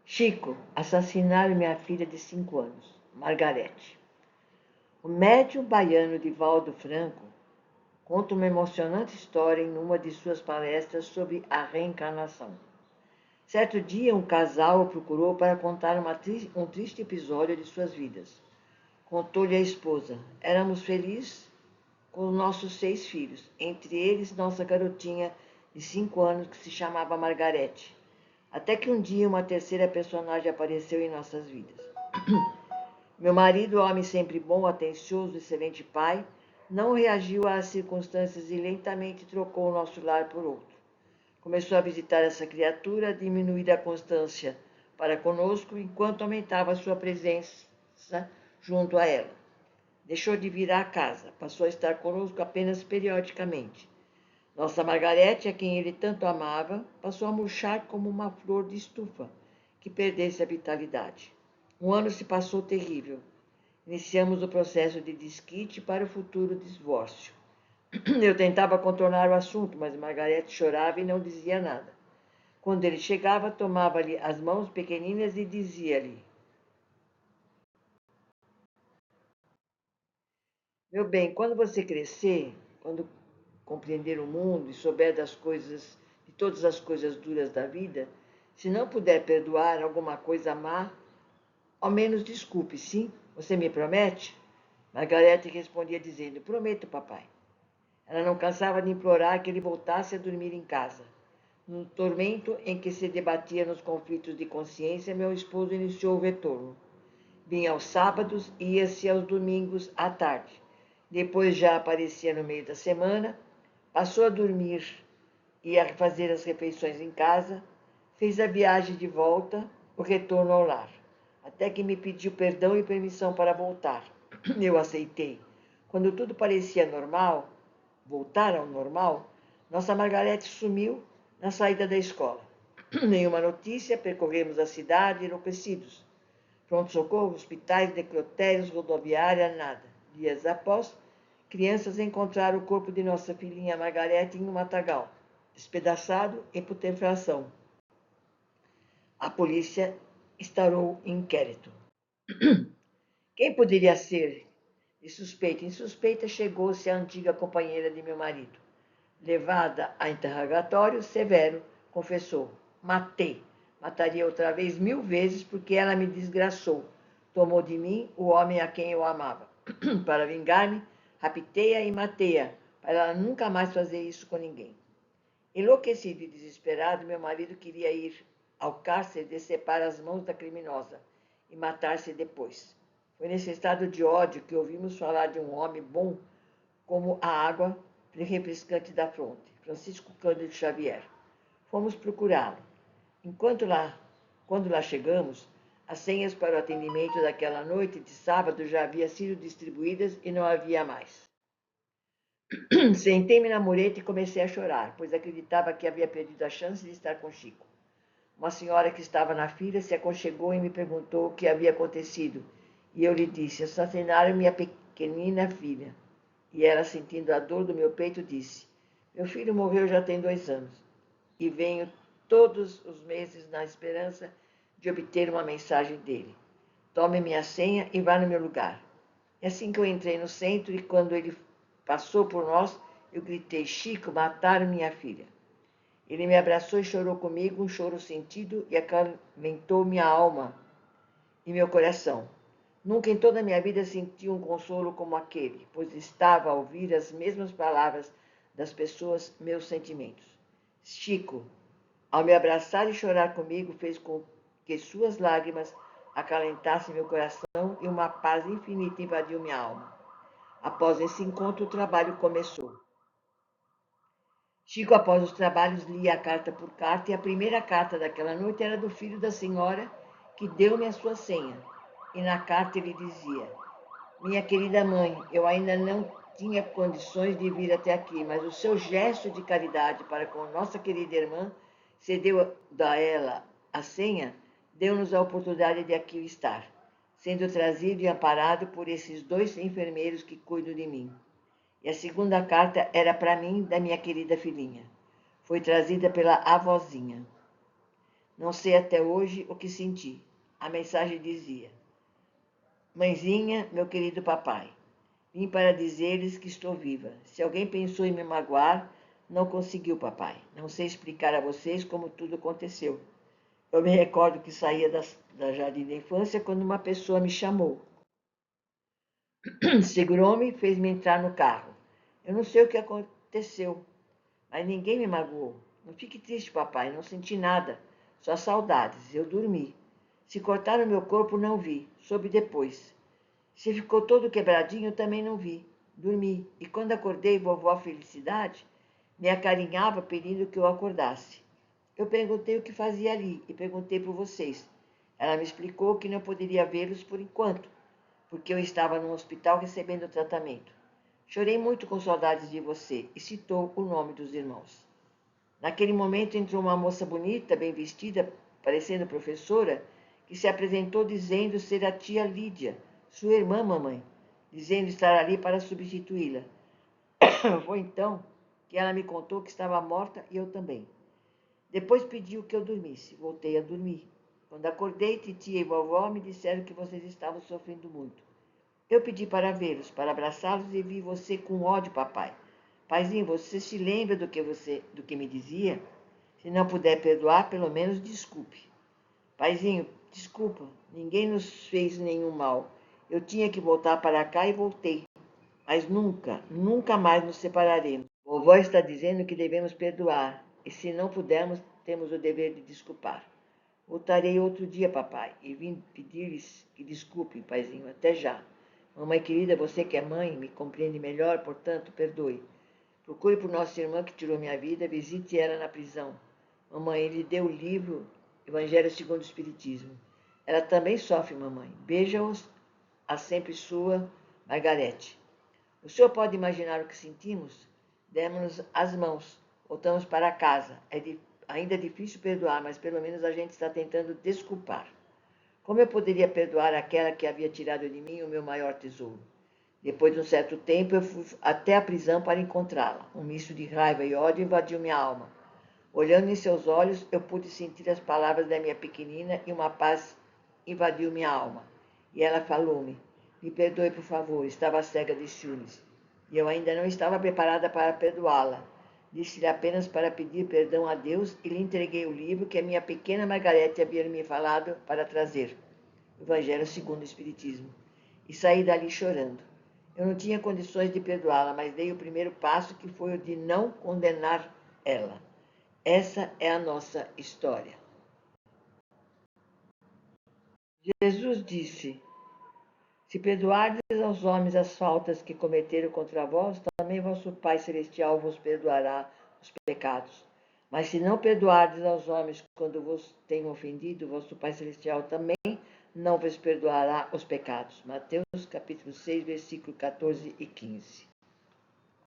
Chico, assassinaram minha filha de 5 anos, Margarete. O médium baiano Divaldo Franco conta uma emocionante história em uma de suas palestras sobre a reencarnação. Certo dia, um casal o procurou para contar um triste episódio de suas vidas. Contou-lhe a esposa: éramos felizes com nossos 6 filhos, entre eles nossa garotinha de 5 anos que se chamava Margarete. Até que um dia uma terceira personagem apareceu em nossas vidas. Meu marido, homem sempre bom, atencioso, excelente pai, não reagiu às circunstâncias e lentamente trocou o nosso lar por outro. Começou a visitar essa criatura, a diminuir a constância para conosco, enquanto aumentava a sua presença junto a ela. Deixou de vir à casa, passou a estar conosco apenas periodicamente. Nossa Margarete, a quem ele tanto amava, passou a murchar como uma flor de estufa que perdesse a vitalidade. Um ano se passou terrível. Iniciamos o processo de desquite para o futuro divórcio. Eu tentava contornar o assunto, mas Margarete chorava e não dizia nada. Quando ele chegava, tomava-lhe as mãos pequeninas e dizia-lhe: Meu bem, quando você crescer, quando compreender o mundo e souber de todas as coisas duras da vida, se não puder perdoar alguma coisa má, ao menos desculpe, sim? Você me promete? Margarete respondia dizendo: Prometo, papai. Ela não cansava de implorar que ele voltasse a dormir em casa. No tormento em que se debatia nos conflitos de consciência, meu esposo iniciou o retorno. Vinha aos sábados e ia-se aos domingos à tarde. Depois já aparecia no meio da semana, passou a dormir e a fazer as refeições em casa, fez a viagem de volta, o retorno ao lar, até que me pediu perdão e permissão para voltar. Eu aceitei. Quando tudo parecia normal, voltar ao normal, nossa Margarete sumiu na saída da escola. Nenhuma notícia, percorremos a cidade enlouquecidos. Pronto-socorro, hospitais, necrotérios, rodoviária, nada. Dias após, crianças encontraram o corpo de nossa filhinha Margarete em um matagal, despedaçado em putrefação. A polícia instaurou inquérito. Quem poderia ser? De suspeita em suspeita, chegou-se a antiga companheira de meu marido. Levada a interrogatório severo, confessou: matei. Mataria outra vez 1000 vezes porque ela me desgraçou. Tomou de mim o homem a quem eu amava. Para vingar-me, raptei-a e matei-a, para ela nunca mais fazer isso com ninguém. Enlouquecido e desesperado, meu marido queria ir ao cárcere decepar as mãos da criminosa e matar-se depois. Foi nesse estado de ódio que ouvimos falar de um homem bom como a água refrescante da fronte, Francisco Cândido Xavier. Fomos procurá-lo. Quando lá chegamos, as senhas para o atendimento daquela noite de sábado já haviam sido distribuídas e não havia mais. Sentei-me na mureta e comecei a chorar, pois acreditava que havia perdido a chance de estar com Chico. Uma senhora que estava na fila se aconchegou e me perguntou o que havia acontecido. E eu lhe disse: assassinaram minha pequenina filha. E ela, sentindo a dor do meu peito, disse: Meu filho morreu já tem 2 anos. E venho todos os meses na esperança de obter uma mensagem dele. Tome minha senha e vá no meu lugar. É assim que eu entrei no centro e quando ele passou por nós, eu gritei: Chico, mataram minha filha. Ele me abraçou e chorou comigo, um choro sentido, e acalmentou minha alma e meu coração. Nunca em toda a minha vida senti um consolo como aquele, pois estava a ouvir as mesmas palavras das pessoas, meus sentimentos. Chico, ao me abraçar e chorar comigo, fez com que suas lágrimas acalentassem meu coração e uma paz infinita invadiu minha alma. Após esse encontro, o trabalho começou. Chico, após os trabalhos, lia a carta por carta, e a primeira carta daquela noite era do filho da senhora, que deu-me a sua senha. E na carta ele dizia: Minha querida mãe, eu ainda não tinha condições de vir até aqui, mas o seu gesto de caridade para com nossa querida irmã, cedeu a ela a senha, deu-nos a oportunidade de aqui estar, sendo trazido e amparado por esses 2 enfermeiros que cuidam de mim. E a segunda carta era para mim, da minha querida filhinha. Foi trazida pela avózinha. Não sei até hoje o que senti. A mensagem dizia: Mãezinha, meu querido papai, vim para dizer-lhes que estou viva. Se alguém pensou em me magoar, não conseguiu, papai. Não sei explicar a vocês como tudo aconteceu. Eu me recordo que saía da jardim da infância quando uma pessoa me chamou. Segurou-me e fez-me entrar no carro. Eu não sei o que aconteceu, mas ninguém me magoou. Não fique triste, papai, não senti nada. Só saudades. Eu dormi. Se cortaram meu corpo, não vi. Soube depois. Se ficou todo quebradinho, também não vi. Dormi. E quando acordei, vovó Felicidade me acarinhava pedindo que eu acordasse. Eu perguntei o que fazia ali e perguntei por vocês. Ela me explicou que não poderia vê-los por enquanto, porque eu estava no hospital recebendo tratamento. Chorei muito com saudades de você e citou o nome dos irmãos. Naquele momento entrou uma moça bonita, bem vestida, parecendo professora, que se apresentou dizendo ser a tia Lídia, sua irmã, mamãe, dizendo estar ali para substituí-la. Foi então que ela me contou que estava morta e eu também. Depois pediu que eu dormisse. Voltei a dormir. Quando acordei, titia e vovó me disseram que vocês estavam sofrendo muito. Eu pedi para vê-los, para abraçá-los e vi você com ódio, papai. Paizinho, você se lembra do que me dizia? Se não puder perdoar, pelo menos desculpe. Paizinho, desculpa, ninguém nos fez nenhum mal. Eu tinha que voltar para cá e voltei. Mas nunca, nunca mais nos separaremos. Vovó está dizendo que devemos perdoar, e se não pudermos, temos o dever de desculpar. Voltarei outro dia, papai, e vim pedir-lhes que desculpem, paizinho, até já. Mamãe querida, você que é mãe, me compreende melhor, portanto, perdoe. Procure por nossa irmã que tirou minha vida, visite ela na prisão. Mamãe, ele deu o livro Evangelho segundo o Espiritismo. Ela também sofre, mamãe. Beija-os, a sempre sua, Margarete. O senhor pode imaginar o que sentimos? Demos-nos as mãos, voltamos para casa. Ainda é difícil perdoar, mas pelo menos a gente está tentando desculpar. Como eu poderia perdoar aquela que havia tirado de mim o meu maior tesouro? Depois de um certo tempo, eu fui até a prisão para encontrá-la. Um misto de raiva e ódio invadiu minha alma. Olhando em seus olhos, eu pude sentir as palavras da minha pequenina e uma paz invadiu minha alma. E ela falou-me: Me perdoe, por favor, estava cega de ciúmes. E eu ainda não estava preparada para perdoá-la. Disse-lhe apenas para pedir perdão a Deus e lhe entreguei o livro que a minha pequena Margarete havia me falado para trazer, o Evangelho segundo o Espiritismo. E saí dali chorando. Eu não tinha condições de perdoá-la, mas dei o primeiro passo, que foi o de não condenar ela. Essa é a nossa história. Jesus disse: Se perdoardes aos homens as faltas que cometeram contra vós, também vosso Pai Celestial vos perdoará os pecados. Mas se não perdoardes aos homens quando vos tenham ofendido, vosso Pai Celestial também não vos perdoará os pecados. Mateus capítulo 6, versículo 14 e 15.